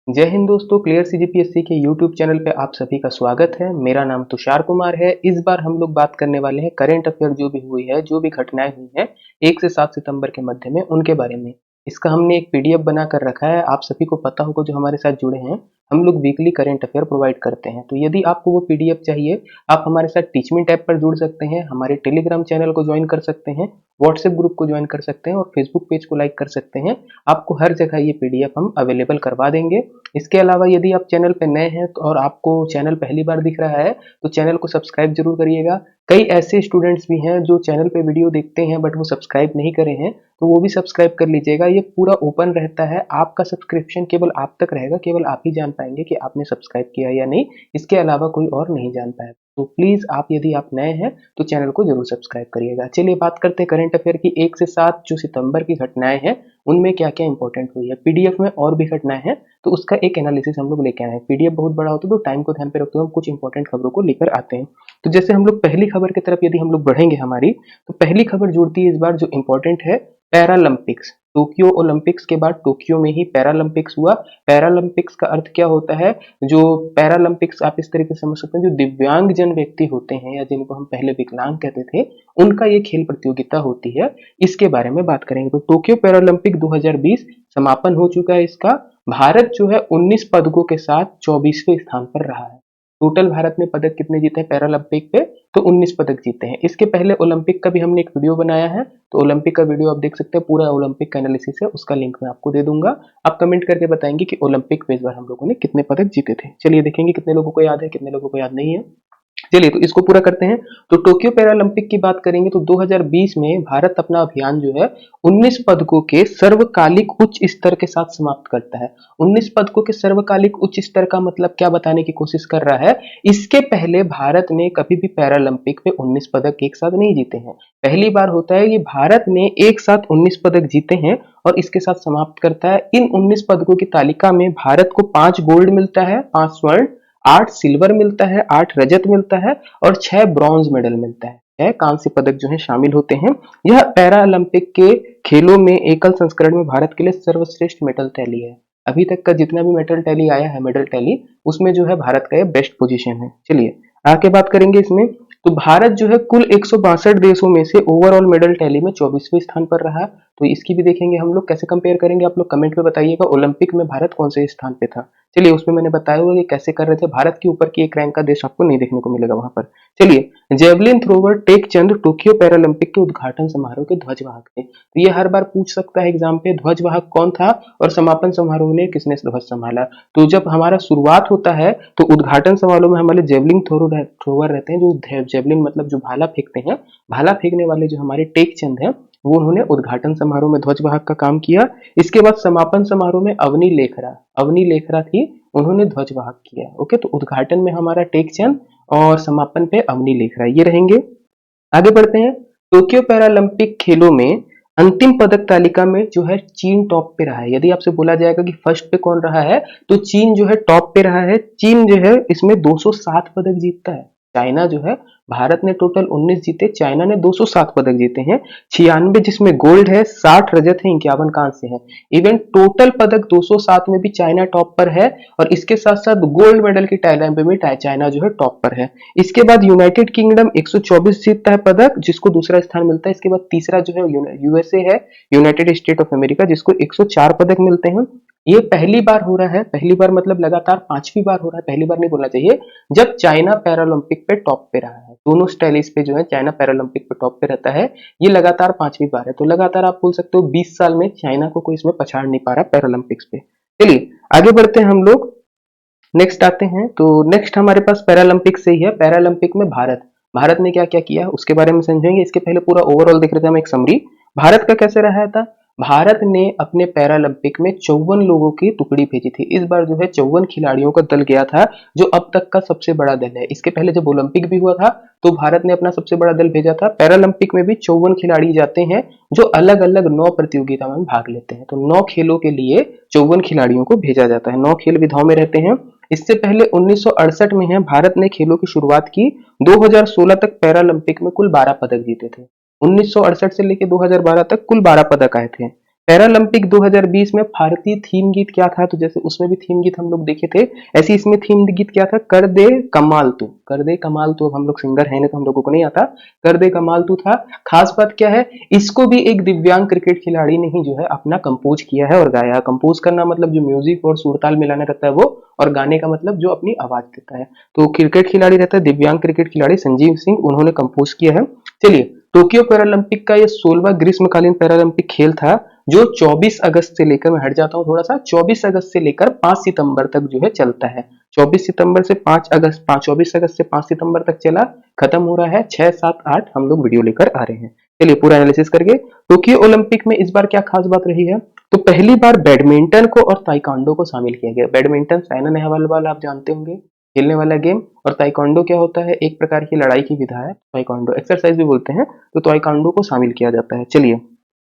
जय हिंद दोस्तों, clear CGPSC के यूट्यूब चैनल पे आप सभी का स्वागत है। मेरा नाम तुषार कुमार है। इस बार हम लोग बात करने वाले हैं करंट अफेयर जो भी हुई है, जो भी घटनाएं हुई हैं 1 से 7 सितंबर के मध्य में, उनके बारे में। इसका हमने एक पीडीएफ बना कर रखा है। आप सभी को पता होगा, जो हमारे साथ जुड़े हैं, हम लोग वीकली करंट अफेयर प्रोवाइड करते हैं। तो यदि आपको वो पीडीएफ चाहिए, आप हमारे साथ टीचमिंट ऐप पर जुड़ सकते हैं, हमारे टेलीग्राम चैनल को ज्वाइन कर सकते हैं, व्हाट्सएप ग्रुप को ज्वाइन कर सकते हैं और फेसबुक पेज को लाइक कर सकते हैं। आपको हर जगह ये पीडीएफ हम अवेलेबल करवा देंगे। इसके अलावा यदि आप चैनल पे नए हैं और आपको चैनल पहली बार दिख रहा है, तो चैनल को सब्सक्राइब जरूर करिएगा। कई ऐसे स्टूडेंट्स भी हैं जो चैनल पे वीडियो देखते हैं बट वो सब्सक्राइब नहीं करे हैं, तो वो भी सब्सक्राइब कर लीजिएगा। ये पूरा ओपन रहता है, आपका सब्सक्रिप्शन केवल आप तक रहेगा, केवल आप ही जान पाएंगे कि आपने सब्सक्राइब किया या नहीं। इसके अलावा कोई और नहीं जान पाएगा। तो प्लीज आप, यदि आप नए हैं तो चैनल को जरूर सब्सक्राइब करिएगा। चलिए बात करते हैं करंट अफेयर की। 1 से 7 जो सितंबर की घटनाएं हैं, उनमें क्या क्या इंपॉर्टेंट हुई है। पीडीएफ में और भी घटनाएं हैं, तो उसका एक एनालिसिस हम लोग लेके आए हैं। पीडीएफ बहुत बड़ा होता है तो टाइम को ध्यान पे रखते हुए हम कुछ इंपॉर्टेंट खबरों को लेकर आते हैं। तो जैसे हम लोग पहली खबर की तरफ यदि हम लोग बढ़ेंगे हमारी, तो पहली खबर जुड़ती है इस बार जो इंपॉर्टेंट है, पैरालंपिक्स। टोक्यो ओलंपिक्स के बाद टोक्यो में ही पैरालंपिक्स हुआ। पैरालंपिक्स का अर्थ क्या होता है? जो पैरालंपिक्स आप इस तरीके से समझ सकते हैं, जो दिव्यांग जन व्यक्ति होते हैं या जिनको हम पहले विकलांग कहते थे, उनका ये खेल प्रतियोगिता होती है। इसके बारे में बात करेंगे। तो टोक्यो पैरालंपिक 2020 समापन हो चुका है इसका। भारत जो है 19 पदकों के साथ 24वें स्थान पर रहा है। टोटल भारत ने पदक कितने जीते हैं पैरालंपिक पे? तो 19 पदक जीते हैं। इसके पहले ओलंपिक का भी हमने एक वीडियो बनाया है, तो ओलंपिक का वीडियो आप देख सकते हैं। पूरा ओलंपिक का एनालिसिस है, उसका लिंक मैं आपको दे दूंगा। आप कमेंट करके बताएंगे कि ओलंपिक में इस बार हम लोगों ने कितने पदक जीते थे। चलिए देखेंगे कितने लोगों को याद है, कितने लोगों को याद नहीं है। चलिए तो इसको पूरा करते हैं। तो टोक्यो पैरालंपिक की बात करेंगे तो 2020 में भारत अपना अभियान जो है 19 पदकों के सर्वकालिक उच्च स्तर के साथ समाप्त करता है। 19 पदकों के सर्वकालिक उच्च स्तर का मतलब क्या बताने की कोशिश कर रहा है? इसके पहले भारत ने कभी भी पैरालंपिक पे 19 पदक एक साथ नहीं जीते हैं। पहली बार होता है ये, भारत ने एक साथ 19 पदक जीते हैं और इसके साथ समाप्त करता है। इन 19 पदकों की तालिका में भारत को 5 गोल्ड मिलता है, 5 स्वर्ण, 8 सिल्वर मिलता है, 8 रजत मिलता है और 6 ब्रॉन्ज मेडल मिलता है। 6 कांस्य पदक जो है शामिल होते हैं। यह पैरालंपिक के खेलों में एकल संस्करण में भारत के लिए सर्वश्रेष्ठ मेडल टैली है। अभी तक का जितना भी मेडल टैली आया है, मेडल टैली, उसमें जो है भारत का ये बेस्ट पोजीशन है। चलिए आगे बात करेंगे इसमें। तो भारत जो है कुल 162 देशों में से ओवरऑल मेडल टैली में 24वें स्थान पर रहा। तो इसकी भी देखेंगे हम लोग, कैसे कंपेयर करेंगे आप लोग कमेंट में बताइएगा। ओलंपिक में भारत कौन से स्थान पे था? चलिए उसमें मैंने बताया हुआ कि कैसे कर रहे थे। भारत के ऊपर की एक रैंक का देश आपको नहीं देखने को मिलेगा वहां पर। चलिए, जेवलिन थ्रोवर टेक चंद टोक्यो पैरालंपिक के उद्घाटन समारोह के ध्वजवाहक थे। तो ये हर बार पूछ सकता है एग्जाम पे, ध्वजवाहक कौन था और समापन समारोह में किसने ध्वज संभाला। तो जब हमारा शुरुआत होता है तो उद्घाटन समारोह में हमारे जेवलिन थ्रोवर रहते हैं, जो जेवलिन मतलब जो भाला फेंकते हैं, भाला फेंकने वाले जो हमारे टेक चंद हैं, वो उन्होंने उद्घाटन समारोह में ध्वजवाहक का काम किया। इसके बाद समापन समारोह में अवनी लेखरा थी, उन्होंने ध्वजवाहक किया। ओके, तो उद्घाटन में हमारा टेकचंद और समापन पे अवनी लेखरा, ये रहेंगे। आगे बढ़ते हैं। टोक्यो पैरालंपिक खेलों में अंतिम पदक तालिका में जो है चीन टॉप पे रहा है। यदि आपसे बोला जाएगा कि फर्स्ट पे कौन रहा है, तो चीन जो है टॉप पे रहा है। चीन जो है इसमें 207 पदक जीतता है। चाइना जो है, भारत ने टोटल 19 जीते, चाइना ने 207 पदक जीते हैं। 96 जिसमें गोल्ड है, 60 रजत है, 51 कांस्य है। इवन टोटल पदक 207 में भी चाइना टॉप पर है और इसके साथ साथ गोल्ड मेडल की टाइम पे भी चाइना जो है टॉप पर है। इसके बाद यूनाइटेड किंगडम 124 जीतता है पदक, जिसको दूसरा स्थान मिलता है। इसके बाद तीसरा जो है यूएसए है, यूनाइटेड स्टेट ऑफ अमेरिका, जिसको 104 पदक मिलते हैं। ये पहली बार हो रहा है, पहली बार मतलब लगातार 5वीं बार हो रहा है, पहली बार नहीं बोलना चाहिए, जब चाइना पैरालंपिक पे टॉप पे रहा है। दोनों स्टाइलिस पे जो है चाइना पैरालंपिक पे टॉप पे रहता है। ये लगातार 5वीं बार है। तो लगातार आप बोल सकते हो 20 साल में चाइना को कोई इसमें पछाड़ नहीं पा रहा पैरालंपिक्स पे। चलिए आगे बढ़ते हैं हम लोग, नेक्स्ट आते हैं। तो नेक्स्ट हमारे पास पैरालंपिक से ही है। पैरालंपिक में भारत ने क्या क्या किया उसके बारे में समझेंगे। इसके पहले पूरा ओवरऑल देख रहे थे हम, एक समरी भारत का कैसे रहा था। भारत ने अपने पैरालंपिक में 54 लोगों की टुकड़ी भेजी थी। इस बार जो है 54 खिलाड़ियों का दल गया था, जो अब तक का सबसे बड़ा दल है। इसके पहले जब ओलंपिक भी हुआ था तो भारत ने अपना सबसे बड़ा दल भेजा था। पैरालंपिक में भी 54 खिलाड़ी जाते हैं, जो अलग अलग 9 प्रतियोगिताओं में भाग लेते हैं। तो 9 खेलों के लिए 54 खिलाड़ियों को भेजा जाता है। 9 खेल विधाओं में रहते हैं। इससे पहले 1968 में है भारत ने खेलों की शुरुआत की। 2016 तक पैरालंपिक में कुल 12 पदक जीते थे। 1968 से लेकर 2012 तक कुल 12 पदक आए थे। पैरालंपिक 2020 में भारतीय थीम गीत क्या था? तो जैसे उसमें भी थीम गीत हम लोग देखे थे, ऐसे इसमें थीम गीत क्या था? कर दे कमाल तू। कर दे कमाल तू, अब हम लोग सिंगर है ना तो हम लोगों को नहीं आता। कर दे कमाल तू था। खास बात क्या है, इसको भी एक दिव्यांग क्रिकेट खिलाड़ी ने ही जो है अपना कंपोज किया है और गाया। कंपोज करना मतलब जो म्यूजिक और सुरताल मिलाना रहता है वो, और गाने का मतलब जो अपनी आवाज देता है। तो क्रिकेट खिलाड़ी रहता है दिव्यांग क्रिकेट खिलाड़ी संजीव सिंह, उन्होंने कंपोज किया है। चलिए, टोक्यो पैरालंपिक का ये 16वां ग्रीष्मकालीन पैरालंपिक खेल था, जो 24 अगस्त से लेकर, मैं हट जाता हूँ थोड़ा सा, 24 अगस्त से लेकर 5 सितंबर तक जो है चलता है। 24 सितंबर से 5 अगस्त, 24 अगस्त से 5 सितंबर तक चला, खत्म हो रहा है 6, 7, 8 हम लोग वीडियो लेकर आ रहे हैं। चलिए पूरा एनालिसिस करके, टोक्यो ओलंपिक में इस बार क्या खास बात रही है? तो पहली बार बैडमिंटन को और ताइक्वांडो को शामिल किया गया। बैडमिंटन साइना नेहवाल वाला आप जानते होंगे, खेलने वाला गेम, और ताइक्वांडो क्या होता है? एक प्रकार की लड़ाई की विधा है, ताइक्वांडो एक्सरसाइज भी बोलते हैं, तो ताइक्वांडो को शामिल किया जाता है। चलिए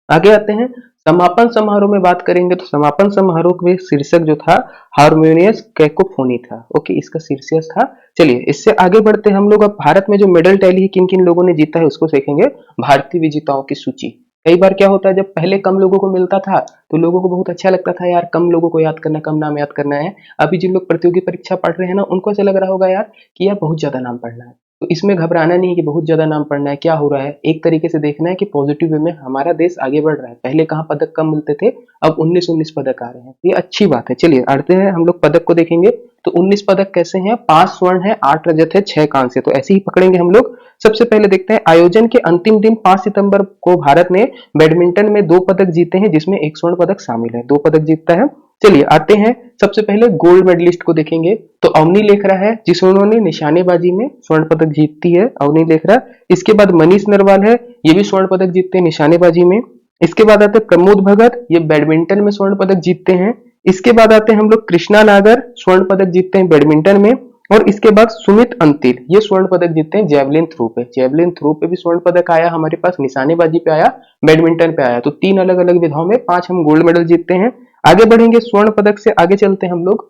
आगे आते हैं। समापन समारोह में बात करेंगे तो समापन समारोह के शीर्षक जो था, हारमोनियस कैकोफोनी था। ओके, इसका शीर्षक था। चलिए इससे आगे बढ़ते हैं हम लोग। अब भारत में जो मेडल टैली किन किन लोगों ने जीता है उसको देखेंगे। भारतीय विजेताओं की सूची। कई बार क्या होता है, जब पहले कम लोगों को मिलता था तो लोगों को बहुत अच्छा लगता था, यार कम लोगों को याद करना, कम नाम याद करना है। अभी जिन लोग प्रतियोगी परीक्षा पढ़ रहे हैं ना, उनको ऐसा लग रहा होगा यार कि यार बहुत ज्यादा नाम पढ़ना है। तो इसमें घबराना नहीं है कि बहुत ज्यादा नाम पढ़ना है, क्या हो रहा है, एक तरीके से देखना है कि पॉजिटिव वे में हमारा देश आगे बढ़ रहा है। पहले कहाँ पदक कम मिलते थे, अब 19-19 पदक आ रहे हैं, ये अच्छी बात है। चलिए आते हैं हम लोग पदक को देखेंगे। तो 19 पदक कैसे हैं? 5 स्वर्ण है, 8 रजत है, 6 कांस्य, तो ऐसे ही पकड़ेंगे हम लोग। सबसे पहले देखते हैं आयोजन के अंतिम दिन 5 सितंबर को भारत ने बैडमिंटन में 2 पदक जीते हैं, जिसमें एक स्वर्ण पदक शामिल है, 2 पदक जीतता है। चलिए आते हैं, सबसे पहले गोल्ड मेडलिस्ट को देखेंगे। तो अवनी लेखरा है, जिन्होंने निशानेबाजी में स्वर्ण पदक जीतती है, अवनी लेखरा। इसके बाद मनीष नरवाल है, ये भी स्वर्ण पदक जीतते हैं निशानेबाजी में। इसके बाद आते हैं प्रमोद भगत, ये बैडमिंटन में स्वर्ण पदक जीतते हैं। इसके बाद आते हैं हम लोग कृष्णा नागर, स्वर्ण पदक जीतते हैं बैडमिंटन में। और इसके बाद सुमित अंतिल, ये स्वर्ण पदक जीतते हैं जेवलिन थ्रो पे। जेवलिन थ्रो पे भी स्वर्ण पदक आया हमारे पास, निशानेबाजी पे आया, बैडमिंटन पे आया। तो 3 अलग अलग विधाओं में 5 हम गोल्ड मेडल जीतते हैं। आगे बढ़ेंगे, स्वर्ण पदक से आगे चलते हैं हम लोग।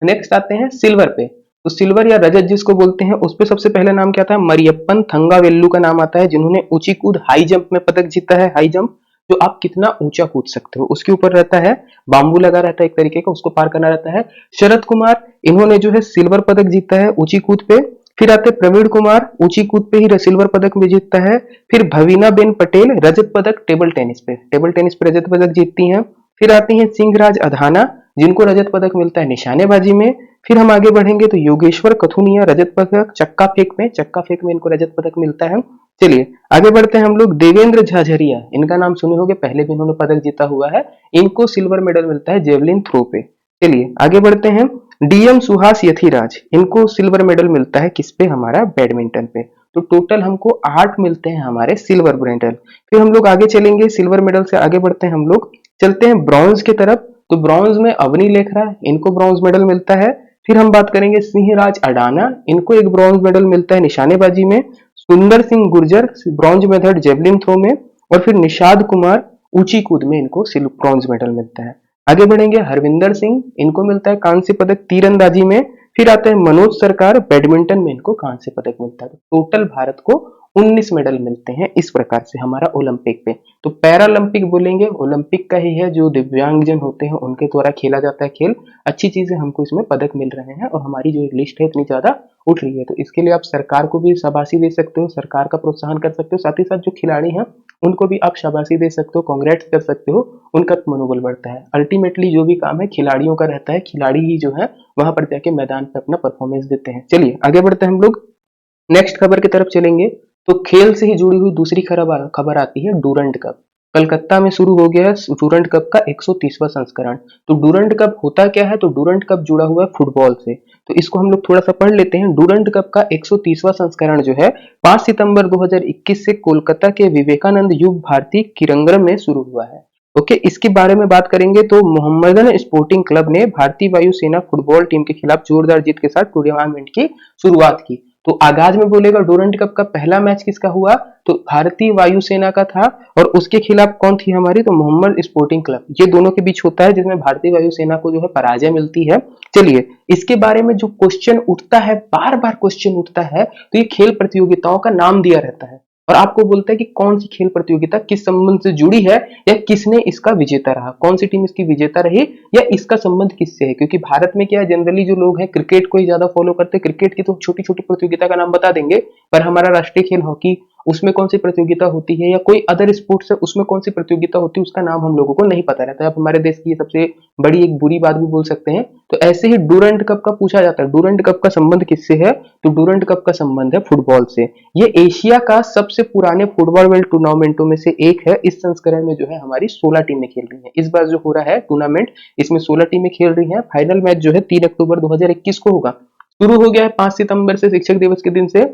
नेक्स्ट आते हैं सिल्वर पे। तो सिल्वर या रजत जिसको बोलते हैं, उस पे सबसे पहले नाम क्या था? मरियप्पन थंगावेल्लू का नाम आता है, जिन्होंने ऊंची कूद हाई जंप में पदक जीता है। हाई जंप जो आप कितना ऊंचा कूद सकते हो उसके ऊपर रहता है, बाम्बू लगा रहता है एक तरीके का, उसको पार करना रहता है। शरद कुमार, इन्होंने जो है सिल्वर पदक जीता है ऊंची कूद पे। फिर आते प्रवीण कुमार, ऊंची कूद पे ही सिल्वर पदक में जीतता है। फिर भवीना बेन पटेल, रजत पदक टेबल टेनिस पे, टेबल टेनिस पे रजत पदक जीतती हैं। फिर आती हैं सिंहराज अधाना, जिनको रजत पदक मिलता है निशानेबाजी में। फिर हम आगे बढ़ेंगे तो योगेश्वर कथुनिया, रजत पदक चक्का फेंक में, चक्का फेंक में इनको रजत पदक मिलता है। चलिए आगे बढ़ते हैं हम लोग। देवेंद्र झाझरिया, इनका नाम सुने होंगे, पहले भी इन्होंने पदक जीता हुआ है, इनको सिल्वर मेडल मिलता है जेवलिन थ्रो पे। चलिए आगे बढ़ते हैं। डीएम सुहास यथिराज, इनको सिल्वर मेडल मिलता है किस पे? हमारा बैडमिंटन पे। तो टोटल हमको 8 मिलते हैं हमारे सिल्वर मेडल। फिर हम लोग आगे चलेंगे, सिल्वर मेडल से आगे बढ़ते हैं हम लोग, चलते हैं ब्रॉन्ज की तरफ। तो ब्रॉन्ज में अवनी लेखरा, इनको ब्रॉन्ज मेडल मिलता है। फिर हम बात करेंगे सिंहराज अडाना, इनको एक ब्रॉन्ज मेडल मिलता है निशानेबाजी में। Sundar Singh Gurjar, bronze medal javelin throw में। और फिर निषाद कुमार, ऊंची कूद में इनको ब्रॉन्ज मेडल मिलता है। आगे बढ़ेंगे, हरविंदर सिंह, इनको मिलता है कांस्य पदक तीरंदाजी में। फिर आता है मनोज सरकार, बैडमिंटन में इनको कांस्य पदक मिलता है। तो टोटल भारत को 19 मेडल मिलते हैं इस प्रकार से हमारा ओलंपिक पे। तो पैरालंपिक बोलेंगे, ओलंपिक का ही है, जो दिव्यांगजन होते हैं उनके द्वारा खेला जाता है खेल। अच्छी चीज है, हमको इसमें पदक मिल रहे हैं और हमारी जो लिस्ट है इतनी ज्यादा उठ रही है। तो इसके लिए आप सरकार को भी शाबाशी दे सकते हो, सरकार का प्रोत्साहन कर सकते हो, साथ ही साथ जो खिलाड़ी हैं उनको भी आप शाबाशी दे सकते हो, कांग्रेट्स कर सकते हो, उनका मनोबल बढ़ता है। अल्टीमेटली जो भी काम है खिलाड़ियों का रहता है, खिलाड़ी ही जो है वहां पर जाके मैदान पे अपना परफॉर्मेंस देते हैं। चलिए आगे बढ़ते हैं हम लोग, नेक्स्ट खबर की तरफ चलेंगे। तो खेल से ही जुड़ी हुई दूसरी खबर आती है डूरंड कप। कलकत्ता में शुरू हो गया डूरंड कप का 130वां संस्करण। तो डूरंड कप होता क्या है? तो डूरंड कप जुड़ा हुआ है फुटबॉल से, तो इसको हम लोग थोड़ा सा पढ़ लेते हैं। डूरंड कप का 130वां संस्करण जो है 5 सितंबर 2021 से कोलकाता के विवेकानंद युवा भारती क्रीड़ांगण में शुरू हुआ है। ओके, इसके बारे में बात करेंगे तो मोहम्मदन स्पोर्टिंग क्लब ने भारतीय वायुसेना फुटबॉल टीम के खिलाफ जोरदार जीत के साथ टूर्नामेंट की शुरुआत की। तो आगाज में बोलेगा, डूरंड कप का पहला मैच किसका हुआ? तो भारतीय वायुसेना का था, और उसके खिलाफ कौन थी हमारी? तो मोहम्मद स्पोर्टिंग क्लब। ये दोनों के बीच होता है, जिसमें भारतीय वायुसेना को जो है पराजय मिलती है। चलिए इसके बारे में जो क्वेश्चन उठता है, बार बार क्वेश्चन उठता है, तो ये खेल प्रतियोगिताओं का नाम दिया रहता है। और आपको बोलता है कि कौन सी खेल प्रतियोगिता किस संबंध से जुड़ी है या किसने इसका विजेता रहा, कौन सी टीम इसकी विजेता रही या इसका संबंध किससे है। क्योंकि भारत में क्या है, जनरली जो लोग हैं क्रिकेट को ही ज्यादा फॉलो करते हैं, क्रिकेट की तो छोटी छोटी प्रतियोगिता का नाम बता देंगे, पर हमारा राष्ट्रीय खेल हॉकी, उसमें कौन सी प्रतियोगिता होती है या कोई अदर स्पोर्ट्स है उसमें कौन सी प्रतियोगिता होती है उसका नाम हम लोगों को नहीं पता रहता है। अब हमारे देश की ये सबसे बड़ी एक बुरी बात भी बोल सकते हैं। तो ऐसे ही डूरंड कप का पूछा जाता है, डूरंड कप का संबंध किससे है, तो डूरंड कप का संबंध है फुटबॉल से। ये एशिया का सबसे पुराने फुटबॉल वर्ल्ड टूर्नामेंटों में से एक है। इस संस्करण में जो है हमारी 16 टीमें खेल रही हैं। इस बार जो हो रहा है टूर्नामेंट, इसमें 16 टीमें खेल रही हैं। फाइनल मैच जो है 3 अक्टूबर 2021 को होगा। शुरू हो गया है 5 सितंबर से, शिक्षक दिवस के दिन से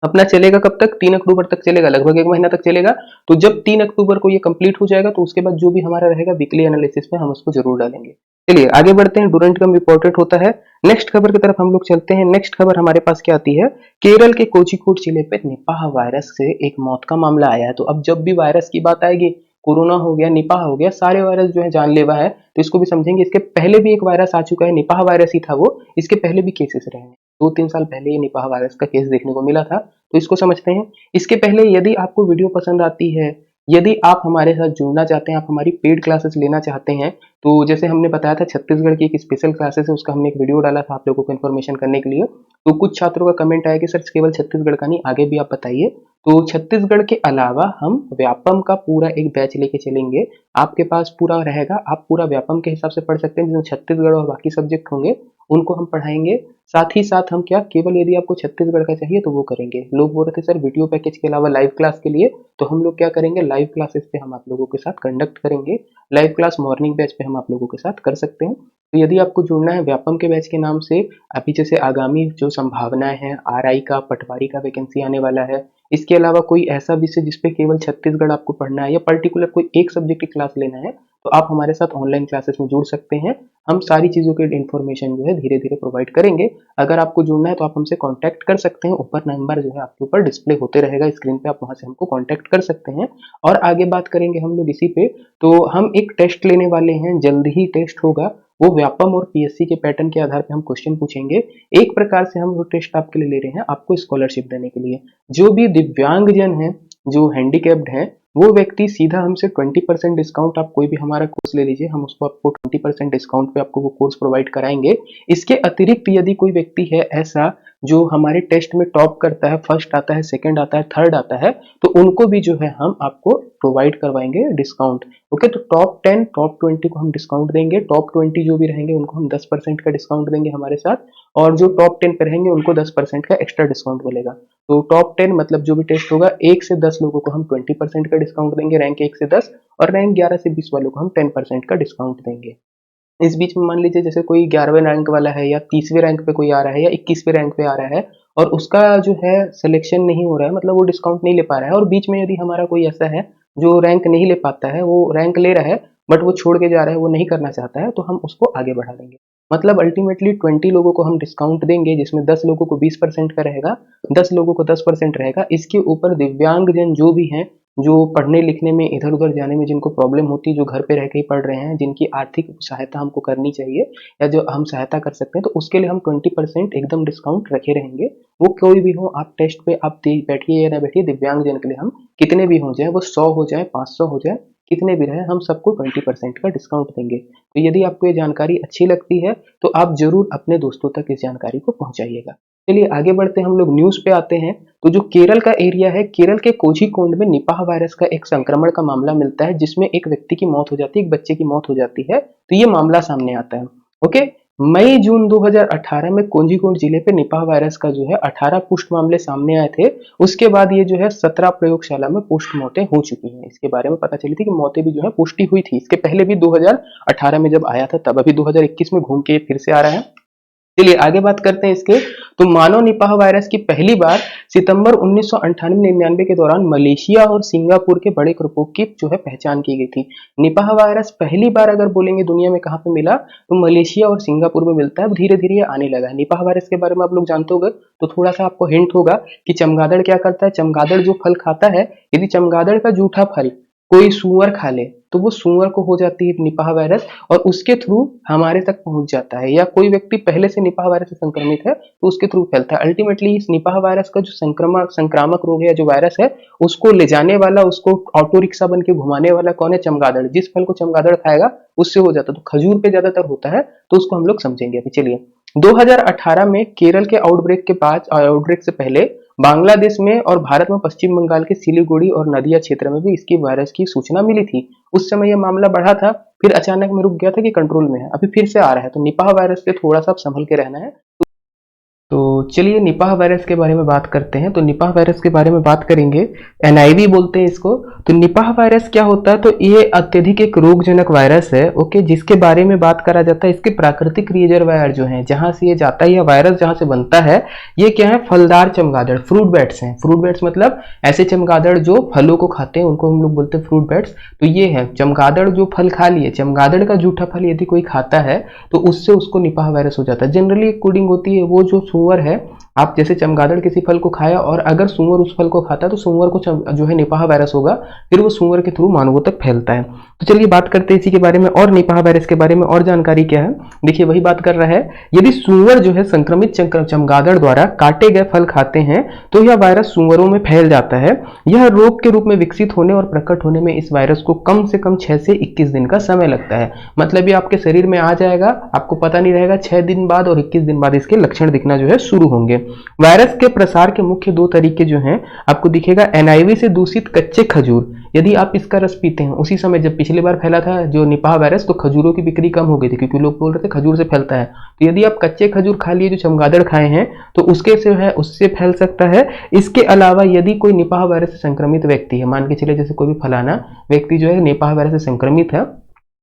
अपना चलेगा। कब तक, 3 अक्टूबर तक चलेगा, लगभग 1 महीना तक चलेगा। तो जब 3 अक्टूबर को ये कंप्लीट हो जाएगा तो उसके बाद जो भी हमारा रहेगा वीकली एनालिसिस में हम उसको जरूर डालेंगे। चलिए आगे बढ़ते हैं, डूरंड कप इंपॉर्टेंट होता है। नेक्स्ट खबर की तरफ हम लोग चलते हैं। नेक्स्ट खबर हमारे पास क्या आती है, केरल के कोझिकोड जिले पे निपाह वायरस से एक मौत का मामला आया है। तो अब जब भी वायरस की बात आएगी, कोरोना हो गया, निपाह हो गया, सारे वायरस जो है जानलेवा है, तो इसको भी समझेंगे। इसके पहले भी एक वायरस आ चुका है, निपाह वायरस ही था वो, इसके पहले भी केसेस रहे हैं। 2-3 साल पहले ये निपाह वायरस का केस देखने को मिला था, तो इसको समझते हैं। इसके पहले यदि आपको वीडियो पसंद आती है, यदि आप हमारे साथ जुड़ना चाहते हैं, आप हमारी पेड क्लासेस लेना चाहते हैं, तो जैसे हमने बताया था छत्तीसगढ़ की एक स्पेशल क्लासेस है, उसका हमने एक वीडियो डाला था आप लोगों को इन्फॉर्मेशन करने के लिए। तो कुछ छात्रों का कमेंट आया कि सर केवल छत्तीसगढ़ का नहीं, आगे भी आप बताइए। तो छत्तीसगढ़ के अलावा हम व्यापम का पूरा एक बैच लेके चलेंगे। आपके पास पूरा रहेगा, आप पूरा व्यापम के हिसाब से पढ़ सकते हैं, जिसमें छत्तीसगढ़ और बाकी सब्जेक्ट होंगे उनको हम पढ़ाएंगे। साथ ही साथ हम क्या, केवल यदि आपको छत्तीसगढ़ का चाहिए तो वो करेंगे। लोग बोल रहे थे सर वीडियो पैकेज के अलावा लाइव क्लास के लिए, तो हम लोग क्या करेंगे, लाइव क्लासेस पे हम आप लोगों के साथ कंडक्ट करेंगे। लाइव क्लास मॉर्निंग बैच पे हम आप लोगों के साथ कर सकते हैं। तो यदि आपको जुड़ना है व्यापम के बैच के नाम से, अभी जैसे आगामी जो संभावनाएं हैं, आरआई का, पटवारी का वैकेंसी आने वाला है, इसके अलावा कोई ऐसा विषय जिसपे केवल छत्तीसगढ़ आपको पढ़ना है या पर्टिकुलर कोई एक सब्जेक्ट की क्लास लेना है, तो आप हमारे साथ ऑनलाइन क्लासेस में जुड़ सकते हैं। हम सारी चीज़ों के इन्फॉर्मेशन जो है धीरे धीरे प्रोवाइड करेंगे। अगर आपको जुड़ना है तो आप हमसे कांटेक्ट कर सकते हैं। ऊपर नंबर जो है आपके ऊपर डिस्प्ले होते रहेगा स्क्रीन पे, आप वहां से हमको कांटेक्ट कर सकते हैं। और आगे बात करेंगे हम लोग इसी पे। तो हम एक टेस्ट लेने वाले हैं, जल्द ही टेस्ट होगा। वो व्यापम और पीएससी के पैटर्न के आधार पर हम क्वेश्चन पूछेंगे। एक प्रकार से हम वो टेस्ट आपके लिए ले रहे हैं, आपको स्कॉलरशिप देने के लिए। जो भी दिव्यांगजन है, जो हैंडीकैप्ड है, वो व्यक्ति सीधा हमसे 20% डिस्काउंट, आप कोई भी हमारा कोर्स ले लीजिए, हम उसको आपको 20% डिस्काउंट पे आपको वो कोर्स प्रोवाइड कराएंगे। इसके अतिरिक्त यदि कोई व्यक्ति है ऐसा जो हमारे टेस्ट में टॉप करता है, फर्स्ट आता है, सेकंड आता है, थर्ड आता है, तो उनको भी जो है हम आपको प्रोवाइड करवाएंगे डिस्काउंट। ओके, तो टॉप 10, टॉप 20 को हम डिस्काउंट देंगे। टॉप 20 जो भी रहेंगे उनको हम 10% का डिस्काउंट देंगे हमारे साथ, और जो टॉप 10 पे रहेंगे उनको 10% का एक्स्ट्रा डिस्काउंट मिलेगा। तो टॉप 10 मतलब जो भी टेस्ट होगा, 1 से 10 लोगों को हम 20% का डिस्काउंट देंगे, रैंक 1 से 10, और रैंक 11 से 20 वालों को हम 10% का डिस्काउंट देंगे। इस बीच में मान लीजिए जैसे कोई 11वें रैंक वाला है या 30वें रैंक पे कोई आ रहा है या 21वें रैंक पे आ रहा है और उसका जो है सिलेक्शन नहीं हो रहा है, मतलब वो डिस्काउंट नहीं ले पा रहा है, और बीच में यदि हमारा कोई ऐसा है जो रैंक नहीं ले पाता है, वो रैंक ले रहा है बट वो छोड़ के जा रहा है, वो नहीं करना चाहता है, तो हम उसको आगे बढ़ा देंगे। मतलब अल्टीमेटली 20 लोगों को हम डिस्काउंट देंगे, जिसमें 10 लोगों को 20% का रहेगा, 10 लोगों को 10% रहेगा। इसके ऊपर दिव्यांगजन जो भी हैं, जो पढ़ने लिखने में, इधर उधर जाने में जिनको प्रॉब्लम होती है, जो घर पे रह के ही पढ़ रहे हैं, जिनकी आर्थिक सहायता हमको करनी चाहिए या जो हम सहायता कर सकते हैं, तो उसके लिए हम 20% एकदम डिस्काउंट रखे रहेंगे। वो कोई भी हो, आप टेस्ट पे आप बैठिए या ना बैठिए, दिव्यांगजन के लिए हम कितने भी हो जाए, वो 100 हो जाए, 500 हो जाए, कितने भी रहे, हम सबको 20% का डिस्काउंट देंगे। तो यदि आपको ये जानकारी अच्छी लगती है तो आप जरूर अपने दोस्तों तक इस जानकारी को पहुंचाइएगा। चलिए आगे बढ़ते हैं, हम लोग न्यूज पे आते हैं। तो जो केरल का एरिया है, केरल के कोझिकोड में निपाह वायरस का एक संक्रमण का मामला मिलता है, जिसमें एक व्यक्ति की मौत हो जाती है, एक बच्चे की मौत हो जाती है। तो ये मामला सामने आता है। ओके, मई जून 2018 में कोझिकोड जिले पे निपाह वायरस का जो है 18 पुष्ट मामले सामने आए थे। उसके बाद ये जो है 17 प्रयोगशाला में पुष्ट मौतें हो चुकी हैं। इसके बारे में पता चली थी कि मौतें भी जो है पुष्टि हुई थी। इसके पहले भी 2018 में जब आया था तब, अभी 2021 में घूम के फिर से आ रहा है। चलिए आगे बात करते हैं इसके। तो मानव निपाह वायरस की पहली बार सितंबर 1998-99 के दौरान मलेशिया और सिंगापुर के बड़े ग्रुपों की जो है पहचान की गई थी। निपाह वायरस पहली बार अगर बोलेंगे दुनिया में कहाँ पे मिला, तो मलेशिया और सिंगापुर में मिलता है। अब धीरे धीरे ये आने लगा है। निपाह वायरस के बारे में आप लोग जानते होंगे, तो थोड़ा सा आपको हिंट होगा कि चमगादड़ क्या करता है। चमगादड़ जो फल खाता है, यदि चमगादड़ का जूठा फल कोई सूअर खा ले तो वो सूअर को हो जाती है निपाह वायरस और उसके थ्रू हमारे तक पहुंच जाता है, या कोई व्यक्ति पहले से निपाह वायरस से संक्रमित है तो उसके थ्रू फैलता है। अल्टीमेटली इस निपाह वायरस का जो संक्रामक रोग है, जो वायरस है, उसको ले जाने वाला, उसको ऑटो रिक्शा बन के घुमाने वाला कौन है? चमगादड़। जिस फल को चमगादड़ खाएगा उससे हो जाता है। तो खजूर पे ज्यादातर होता है, तो उसको हम लोग समझेंगे। अभी चलिए, 2018 में केरल के आउटब्रेक से पहले बांग्लादेश में और भारत में पश्चिम बंगाल के सिलीगुड़ी और नदिया क्षेत्र में भी इसकी वायरस की सूचना मिली थी। उस समय यह मामला बढ़ा था, फिर अचानक में रुक गया था कि कंट्रोल में है, अभी फिर से आ रहा है। तो निपाह वायरस से थोड़ा सा संभल के रहना है। तो चलिए निपाह वायरस के बारे में बात करते हैं। तो निपाह वायरस के बारे में बात करेंगे, एनआईवी बोलते हैं इसको। तो निपाह वायरस क्या होता है? तो ये अत्यधिक एक रोगजनक वायरस है, ओके, जिसके बारे में बात करा जाता है। इसके प्राकृतिक रिजर्वायर जो है, जहां से ये जाता है, यह वायरस जहां से बनता है, ये क्या है? फलदार चमगादड़, फ्रूट बैट्स हैं। फ्रूट बैट्स मतलब ऐसे चमगादड़ जो फलों को खाते हैं, उनको हम लोग बोलते हैं फ्रूट बैट्स। तो ये है चमगादड़ जो फल खा लिए, चमगादड़ का जूठा फल यदि कोई खाता है तो उससे उसको निपाह वायरस हो जाता है। जनरली एक कोडिंग होती है, वो जो सूअर है, आप जैसे चमगादड़ किसी फल को खाया और अगर सूअर उस फल को खाता है तो सूअर को जो है निपाह वायरस होगा, फिर वो सूअर के थ्रू मानवों तक फैलता है। तो चलिए बात करते हैं इसी के बारे में, और निपाह वायरस के बारे में और जानकारी क्या है। देखिए वही बात कर रहा है, यदि सूअर जो है संक्रमित चमगादड़ द्वारा काटे गए फल खाते हैं तो यह वायरस सूअरों में फैल जाता है। यह रोग के रूप में विकसित होने और प्रकट होने में इस वायरस को कम से कम 6 से 21 दिन का समय लगता है। मतलब ये आपके शरीर में आ जाएगा, आपको पता नहीं रहेगा, 6 दिन बाद और 21 दिन बाद इसके लक्षण दिखना जो है शुरू होंगे। वायरस के प्रसार के मुख्य 2 तरीके जो हैं आपको दिखेगा। एनआईवी से दूषित कच्चे खजूर, यदि आप इसका रस पीते हैं, उसी समय जब पिछली बार फैला था जो निपाह वायरस, तो खजूरों की बिक्री कम हो गई थी क्योंकि लोग बोल रहे थे खजूर से फैलता है। तो यदि आप कच्चे खजूर खा लिए जो चमगादड़ खाए हैं तो उसके से है उससे फैल सकता है। इसके अलावा यदि कोई निपाह वायरस से संक्रमित व्यक्ति है, मान के चले जैसे कोई भी फलाना व्यक्ति जो है निपाह वायरस से संक्रमित है,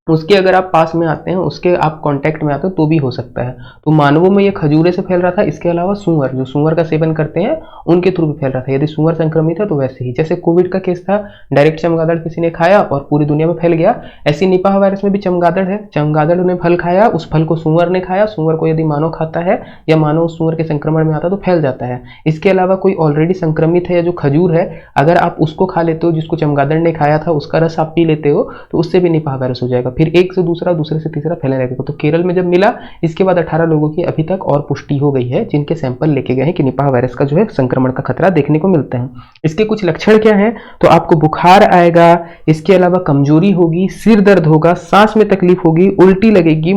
उसके अगर आप पास में आते हैं, उसके आप कांटेक्ट में आते हो तो भी हो सकता है। तो मानवों में ये खजूरे से फैल रहा था। इसके अलावा सूअर, जो सूअर का सेवन करते हैं, उनके थ्रू भी फैल रहा था। यदि सूअर संक्रमित है तो वैसे ही जैसे कोविड का केस था, डायरेक्ट चमगादड़ किसी ने खाया और पूरी दुनिया में फैल गया, ऐसी निपाह वायरस में भी चमगादड़ है। चमगादड़ ने फल खाया, उस फल को सूअर ने खाया, सूअर को यदि मानव खाता है या मानव सूअर के संक्रमण में आता है तो फैल जाता है। इसके अलावा कोई ऑलरेडी संक्रमित है या जो खजूर है, अगर आप उसको खा लेते हो, जिसको चमगादड़ ने खाया था, उसका रस आप पी लेते हो, तो उससे भी निपाह वायरस हो जाएगा। फिर एक से दूसरा, दूसरे से तीसरा फैलने लगेगा। तो केरल में जब मिला, इसके बाद 18 लोगों की अभी तक और पुष्टि हो गई है जिनके सैंपल लेके गए हैं कि निपाह वायरस का जो है संक्रमण का खतरा देखने को मिलता है। इसके कुछ लक्षण क्या हैं? तो आपको बुखार आएगा, इसके अलावा कमजोरी होगी, सिर दर्द होगा, सांस में तकलीफ होगी, उल्टी लगेगी,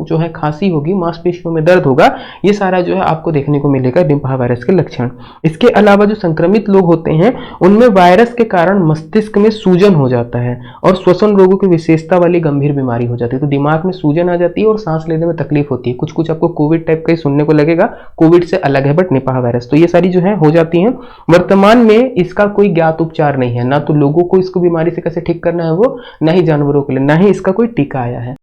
जो है खांसी होगी, मांसपेशियों में दर्द होगा। ये सारा जो है आपको देखने को मिलेगा निपाह वायरस के लक्षण। इसके अलावा जो संक्रमित लोग होते हैं उनमें वायरस के कारण मस्तिष्क में सूजन हो जाता है और श्वसन रोगों की विशेषता वाली गंभीर बीमारी हो जाती है। तो दिमाग में सूजन आ जाती है और सांस लेने में तकलीफ होती है। कुछ कुछ आपको कोविड टाइप का ही सुनने को लगेगा, कोविड से अलग है बट निपाह वायरस। तो ये सारी जो है हो जाती हैं। वर्तमान में इसका कोई ज्ञात उपचार नहीं है, ना तो लोगों को इसको बीमारी से कैसे ठीक करना है वो, ना ही जानवरों के लिए, ना ही इसका कोई टीका आया है।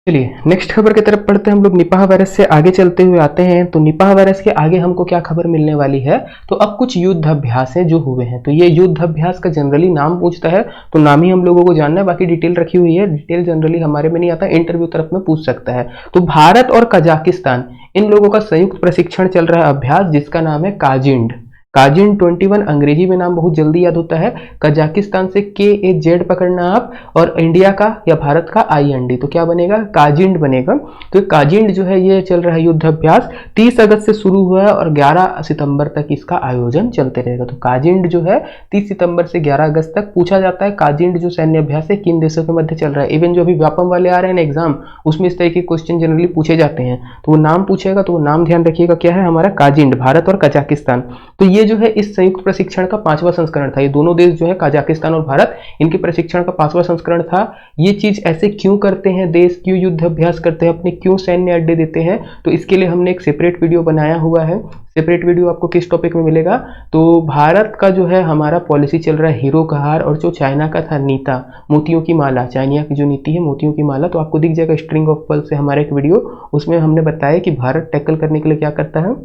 चलिए नेक्स्ट खबर की तरफ पढ़ते हैं हम लोग। निपाह वायरस से आगे चलते हुए आते हैं। तो निपाह वायरस के आगे हमको क्या खबर मिलने वाली है? तो अब कुछ युद्ध अभ्यास हैं जो हुए हैं। तो ये युद्ध अभ्यास का जनरली नाम पूछता है, तो नाम ही हम लोगों को जानना है, बाकी डिटेल रखी हुई है। डिटेल जनरली हमारे में नहीं आता, इंटरव्यू तरफ में पूछ सकता है। तो भारत और कजाकिस्तान, इन लोगों का संयुक्त प्रशिक्षण चल रहा है अभ्यास, जिसका नाम है काजिंड। काजिंड 21, अंग्रेजी में नाम बहुत जल्दी याद होता है। कजाकिस्तान से KAZ पकड़ना आप, और इंडिया का या भारत का IND, तो क्या बनेगा? काजिंड बनेगा। तो काजिंड जो है ये चल रहा है युद्ध अभ्यास, 30 अगस्त से शुरू हुआ है और 11 सितंबर तक इसका आयोजन चलते रहेगा। तो काजिंड जो है 30 सितंबर से 11 अगस्त तक पूछा जाता है। काजिंड जो सैन्य अभ्यास है किन देशों के मध्य चल रहा है? इवन जो अभी व्यापम वाले आ रहे हैं ना एग्जाम, उसमें इस तरह के क्वेश्चन जनरली पूछे जाते हैं। तो वो नाम पूछेगा, तो वो नाम ध्यान रखिएगा, क्या है हमारा? काजिंड, भारत और कजाकिस्तान। तो ये जो है इस संयुक्त प्रशिक्षण का 5वां संस्करण था। ये दोनों देश जो है कजाकिस्तान और भारत, इनके प्रशिक्षण का 5वां संस्करण था। ये चीज ऐसे क्यों करते हैं देश, क्यों युद्ध अभ्यास करते हैं, अपने क्यों सैन्य अड्डे देते हैं, तो इसके लिए हमने एक सेपरेट वीडियो बनाया हुआ है। सेपरेट वीडियो आपको किस टॉपिक में मिलेगा? तो भारत का जो है हमारा पॉलिसी चल रहा है हीरो का हार, और जो चाइना का था नीता, मोतियों की माला, चाइना की जो नीति है मोतियों की माला, तो आपको दिख जाएगा स्ट्रिंग ऑफ पर्ल से हमारा एक वीडियो। उसमें हमने बताया कि भारत टैकल करने के लिए क्या करता है,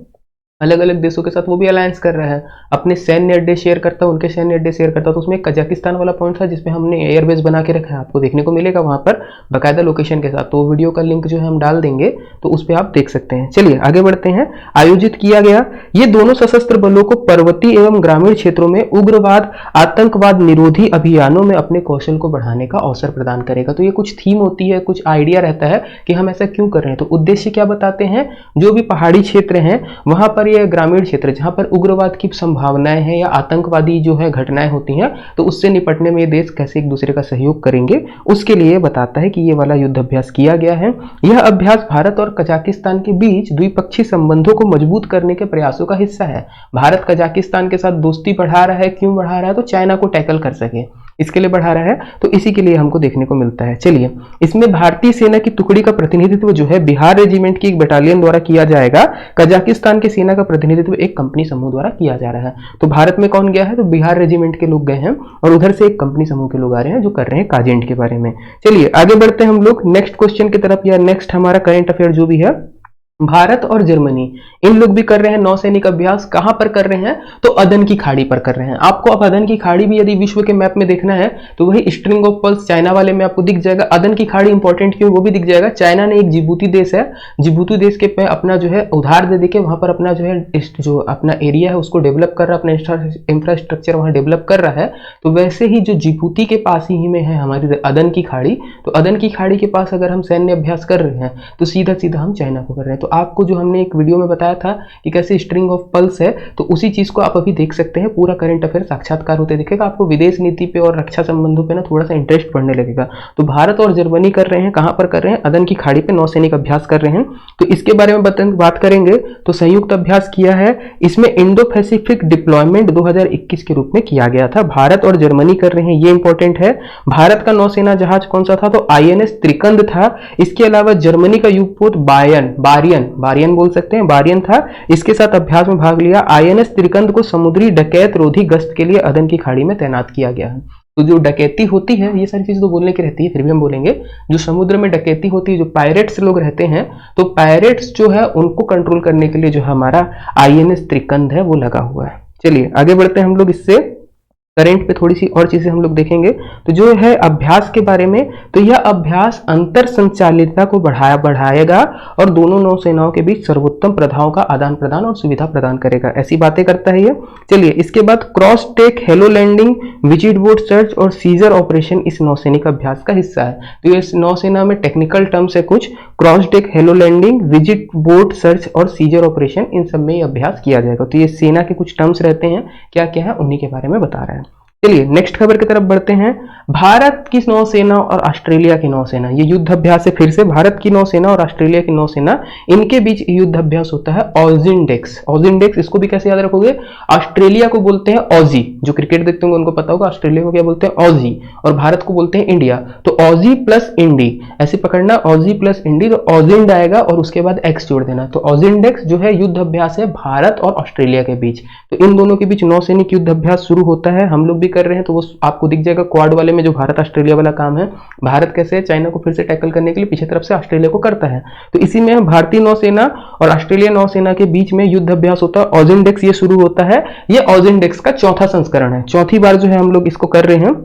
अलग अलग देशों के साथ वो भी अलायंस कर रहा है, अपने सैन्य अड्डे शेयर करता है, उनके सैन्य अड्डे शेयर करता है। तो उसमें कजाकिस्तान वाला पॉइंट था जिसमें हमने एयरबेस बना के रखा है, आपको देखने को मिलेगा वहां पर बाकायदा लोकेशन के साथ। तो वीडियो का लिंक जो है हम डाल देंगे, तो उस पर आप देख सकते हैं। चलिए आगे बढ़ते हैं। आयोजित किया गया, ये दोनों सशस्त्र बलों को पर्वतीय एवं ग्रामीण क्षेत्रों में उग्रवाद आतंकवाद निरोधी अभियानों में अपने कौशल को बढ़ाने का अवसर प्रदान करेगा। तो ये कुछ थीम होती है, कुछ आइडिया रहता है कि हम ऐसा क्यों कर रहे हैं। तो उद्देश्य क्या बताते हैं, जो भी पहाड़ी क्षेत्र हैं वहां पर, ये ग्रामीण क्षेत्र जहां पर उग्रवाद की संभावनाएं हैं या आतंकवादी जो है घटनाएं होती हैं, तो उससे निपटने में ये देश कैसे एक दूसरे का सहयोग करेंगे, उसके लिए बताता है कि ये वाला युद्ध अभ्यास किया गया है। यह अभ्यास भारत और कजाकिस्तान के बीच द्विपक्षीय संबंधों को मजबूत करने के प्रयासों का हिस्सा है। भारत कजाकिस्तान के साथ दोस्ती बढ़ा रहा है, क्यों बढ़ा रहा है, तो चाइना को टैकल कर सके इसके लिए बढ़ा रहा है, तो इसी के लिए हमको देखने को मिलता है। चलिए, इसमें भारतीय सेना की टुकड़ी का प्रतिनिधित्व जो है बिहार रेजिमेंट की एक बटालियन द्वारा किया जाएगा। कजाकिस्तान की सेना का प्रतिनिधित्व एक कंपनी समूह द्वारा किया जा रहा है। तो भारत में कौन गया है, तो बिहार रेजिमेंट के लोग गए हैं, और उधर से एक कंपनी समूह के लोग आ रहे हैं जो कर रहे हैं काजेंट के बारे में। चलिए आगे बढ़ते हैं हम लोग नेक्स्ट क्वेश्चन की तरफ, या नेक्स्ट हमारा करंट अफेयर जो भी है। भारत और जर्मनी इन लोग भी कर रहे हैं नौसैनिक अभ्यास। कहां पर कर रहे हैं, तो अदन की खाड़ी पर कर रहे हैं। आपको अब अदन की खाड़ी भी यदि विश्व के मैप में देखना है तो वही स्ट्रिंग ऑफ पर्ल्स चाइना वाले में आपको दिख जाएगा। अदन की खाड़ी इंपॉर्टेंट क्यों, वो भी दिख जाएगा। चाइना ने एक जिबूती देश है, जिबूती देश के पे अपना जो है उधार दे देके वहां पर अपना जो है जो अपना एरिया है उसको डेवलप कर रहा है, अपना इंफ्रास्ट्रक्चर वहां डेवलप कर रहा है। तो वैसे ही जो जिबूती के पास ही में है हमारी अदन की खाड़ी, तो अदन की खाड़ी के पास अगर हम सैन्य अभ्यास कर रहे हैं तो सीधा सीधा हम चाइना को कर रहे हैं। तो आपको जो हमने एक वीडियो में बताया था कि कैसे स्ट्रिंग ऑफ पल्स है, तो उसी चीज को आप अभी देख सकते हैं। पूरा करंट अफेयर साक्षात्कार होते दिखेगा आपको, विदेश नीति पे और रक्षा संबंधों पे ना थोड़ा सा इंटरेस्ट बढ़ने लगेगा। तो भारत और जर्मनी कर रहे हैं, कहां पर कर रहे हैं, अदन की खाड़ी पे नौसैनिक अभ्यास कर रहे हैं। तो इसके बारे में बात करेंगे तो संयुक्त अभ्यास किया है, इसमें इंडो पैसिफिक डिप्लॉयमेंट 2021 के रूप में किया गया था। भारत और जर्मनी कर रहे हैं, ये इंपॉर्टेंट है। भारत का नौसेना जहाज कौन सा था, तो INS त्रिकंद था। इसके अलावा जर्मनी का युद्धपोत बारियन बोल सकते हैं, बारियन था। इसके साथ अभ्यास में भाग लिया। INS त्रिकंद को समुद्री डकैत रोधी गश्त के लिए अदन की खाड़ी में तैनात किया गया है। तो जो डकैती होती है, ये सारी चीज तो बोलने की रहती है, फिर भी हम बोलेंगे, जो समुद्र में डकैती होती है, जो पायरेट्स लोग रहते हैं, तो पायरेट्स जो है उनको कंट्रोल करने के लिए जो हमारा INS त्रिकंद है वो लगा हुआ है। चलिए आगे बढ़ते हैं हम लोग, इससे करेंट पे थोड़ी सी और चीजें हम लोग देखेंगे। तो जो है अभ्यास के बारे में, तो यह अभ्यास अंतर संचालितता को बढ़ाएगा और दोनों नौसेनाओं के बीच सर्वोत्तम प्रथाओं का आदान प्रदान और सुविधा प्रदान करेगा, ऐसी बातें करता है ये। चलिए इसके बाद cross deck helo landing visit board search और सीजर ऑपरेशन इस नौसैनिक अभ्यास का हिस्सा है। तो ये नौसेना में टेक्निकल टर्म्स है कुछ, cross deck helo landing visit board search और सीजर ऑपरेशन, इन सब में ये अभ्यास किया जाएगा। तो ये सेना के कुछ टर्म्स रहते हैं, क्या क्या है उन्हीं के बारे में बता रहा है। चलिए नेक्स्ट खबर की तरफ बढ़ते हैं। भारत की नौसेना और ऑस्ट्रेलिया की नौसेना, ये युद्ध अभ्यास है। फिर से भारत की नौसेना और ऑस्ट्रेलिया की नौसेना, इनके बीच युद्ध अभ्यास होता है ऑजिंडेक्स। ऑजिंडेक्स इसको भी कैसे याद रखोगे, ऑस्ट्रेलिया को बोलते हैं ऑजी, जो क्रिकेट देखते होंगे उनको पता होगा। ऑस्ट्रेलिया को क्या बोलते हैं, ऑजी, और भारत को बोलते हैं इंडिया। तो ऑजी प्लस इंडी ऐसे पकड़ना, ऑजी प्लस इंडी, तो ऑजिंड आएगा और उसके बाद एक्स जोड़ देना। तो ऑजिंडेक्स जो है युद्ध अभ्यास है भारत और ऑस्ट्रेलिया के बीच। तो इन दोनों के बीच नौसैनिक युद्ध अभ्यास शुरू होता है, हम लोग भी कर रहे हैं। तो वो आपको दिख जाएगा क्वाड वाले में, जो भारत ऑस्ट्रेलिया वाला काम है। भारत कैसे चाइना को फिर से टैकल करने के लिए पीछे तरफ से ऑस्ट्रेलिया को करता है। तो इसी में भारतीय नौसेना और ऑस्ट्रेलिया नौसेना के बीच में युद्ध अभ्यास होता है, ऑजिंडेक्स ये शुरू होता है। ये ऑजिंडेक्स का चौथा संस्करण है, चौथी बार जो है हम लोग इसको कर रहे हैं।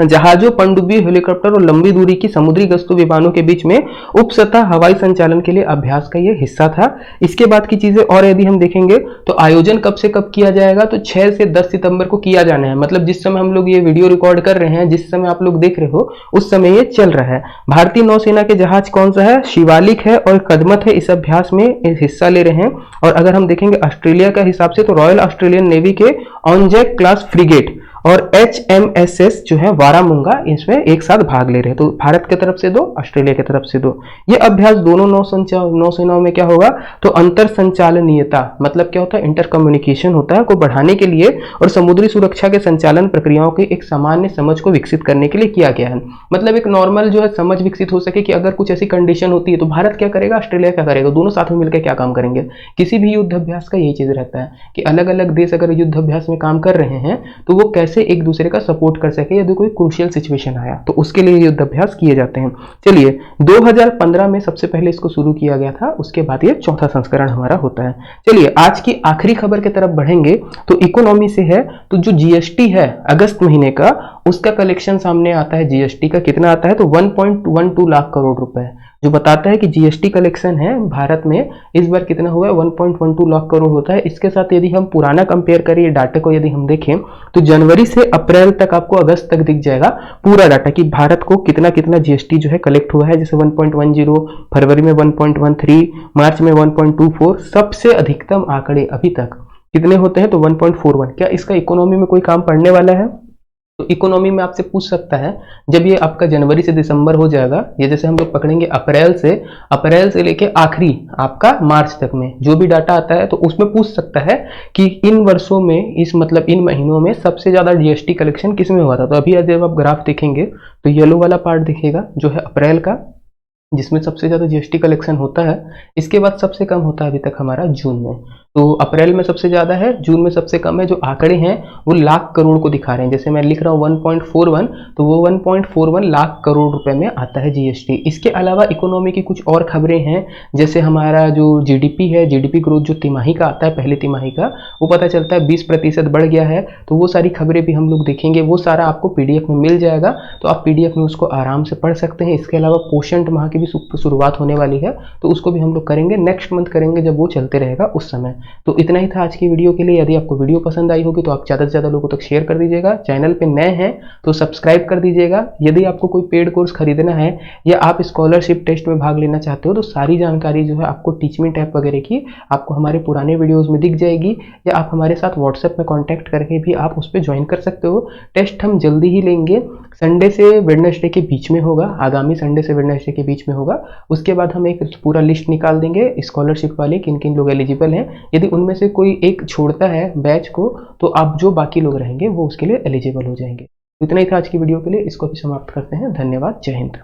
जहाजों, पनडुब्बी, हेलीकॉप्टर और लंबी दूरी की समुद्री गश्तों विमानों के बीच में उपसतह हवाई संचालन के लिए अभ्यास का यह हिस्सा था। इसके बाद की चीजें और यदि हम देखेंगे तो आयोजन कब से कब किया जाएगा, तो 6 से 10 सितंबर को किया जाना है। मतलब जिस समय हम लोग ये वीडियो रिकॉर्ड कर रहे हैं, जिस समय आप लोग देख रहे हो, उस समय ये चल रहा है। भारतीय नौसेना के जहाज कौन सा है, शिवालिक है और कदमत है, इस अभ्यास में हिस्सा ले रहे हैं। और अगर हम देखेंगे ऑस्ट्रेलिया का हिसाब से, तो रॉयल ऑस्ट्रेलियन नेवी के ऑनजैक क्लास फ्रिगेट और HMSS जो है वारामुंगा, इसमें एक साथ भाग ले रहे हैं। तो भारत की तरफ से 2, ऑस्ट्रेलिया की तरफ से 2। ये अभ्यास दोनों नौसेनाओं में क्या होगा, तो अंतर संचालनीयता, मतलब क्या होता है, इंटर कम्युनिकेशन होता है, को बढ़ाने के लिए और समुद्री सुरक्षा के संचालन प्रक्रियाओं की एक सामान्य समझ को विकसित करने के लिए किया गया है। मतलब एक नॉर्मल जो है समझ विकसित हो सके कि अगर कुछ ऐसी कंडीशन होती है तो भारत क्या करेगा, ऑस्ट्रेलिया क्या करेगा, दोनों साथ में मिलकर क्या काम करेंगे। किसी भी युद्ध अभ्यास का यही चीज रहता है कि अलग अलग देश अगर युद्ध अभ्यास में काम कर रहे हैं तो वो कैसे कैसे एक दूसरे का सपोर्ट कर सके यदि कोई क्रूशियल सिचुएशन आया, तो उसके लिए युद्ध अभ्यास किए जाते हैं। चलिए 2015 में सबसे पहले इसको शुरू किया गया था, उसके बाद ये चौथा संस्करण हमारा होता है। चलिए आज की आखिरी खबर की तरफ बढ़ेंगे तो इकोनॉमी से है। तो जो जीएसटी है अगस्त महीने का, उसका कलेक्शन सामने आता है। जीएसटी का कितना आता है तो 1.12 लाख करोड़ रुपए, जो बताता है कि जीएसटी कलेक्शन है भारत में इस बार कितना हुआ है 1.12 लाख करोड़ होता है। इसके साथ यदि हम पुराना कंपेयर करें ये डाटा को, यदि हम देखें तो जनवरी से अप्रैल तक आपको अगस्त तक दिख जाएगा पूरा डाटा कि भारत को कितना कितना जीएसटी जो है कलेक्ट हुआ है। जैसे 1.10, फरवरी में 1.13, मार्च में 1.24, सबसे अधिकतम आंकड़े अभी तक कितने होते हैं तो 1.41। क्या इसका इकोनॉमी में कोई काम पड़ने वाला है? तो इकोनॉमी में आपसे पूछ सकता है जब ये आपका जनवरी से दिसंबर हो जाएगा, ये जैसे हम लोग पकड़ेंगे अप्रैल से लेके आखिरी आपका मार्च तक में जो भी डाटा आता है, तो उसमें पूछ सकता है कि इन वर्षों में, इस मतलब इन महीनों में सबसे ज्यादा जीएसटी कलेक्शन किस में हुआ था। तो अभी जब आप ग्राफ देखेंगे तो येलो वाला पार्ट दिखेगा जो है अप्रैल का, जिसमें सबसे ज्यादा जीएसटी कलेक्शन होता है। इसके बाद सबसे कम होता है अभी तक हमारा जून में। तो अप्रैल में सबसे ज्यादा है, जून में सबसे कम है। जो आंकड़े हैं वो लाख करोड़ को दिखा रहे हैं। जैसे मैं लिख रहा हूँ 1.41, तो वो 1.41 लाख करोड़ रुपए में आता है जीएसटी। इसके अलावा इकोनॉमी की कुछ और खबरें हैं, जैसे हमारा जो जीडीपी है, जीडीपी ग्रोथ जो तिमाही का आता है, पहली तिमाही का, वो पता चलता है 20% बढ़ गया है। तो वो सारी खबरें भी हम लोग देखेंगे, वो सारा आपको पीडीएफ में मिल जाएगा, तो आप पीडीएफ में उसको आराम से पढ़ सकते हैं। इसके अलावा पोषण माह की भी शुरुआत होने वाली है, तो उसको भी हम लोग करेंगे, नेक्स्ट मंथ करेंगे जब वो चलते रहेगा उस समय। तो इतना ही था आज की वीडियो के लिए। यदि आपको वीडियो पसंद आई होगी तो आप ज़्यादा से ज़्यादा लोगों तक शेयर कर दीजिएगा। चैनल पे नए हैं तो सब्सक्राइब कर दीजिएगा। यदि आपको कोई पेड कोर्स खरीदना है या आप स्कॉलरशिप टेस्ट में भाग लेना चाहते हो, तो सारी जानकारी जो है आपको टीचमेंट ऐप वगैरह की आपको हमारे पुराने वीडियोज़ में दिख जाएगी, या आप हमारे साथ व्हाट्सएप में कॉन्टैक्ट करके भी आप उस पर ज्वाइन कर सकते हो। टेस्ट हम जल्दी ही लेंगे, संडे से वेडनेसडे के बीच में होगा, आगामी संडे से वेडनेसडे के बीच में होगा। उसके बाद हम एक पूरा लिस्ट निकाल देंगे स्कॉलरशिप वाले, किन किन लोग एलिजिबल हैं। यदि उनमें से कोई एक छोड़ता है बैच को, तो आप जो बाकी लोग रहेंगे वो उसके लिए एलिजिबल हो जाएंगे। इतना ही था आज की वीडियो के लिए, इसको भी समाप्त करते हैं। धन्यवाद, जय हिंद।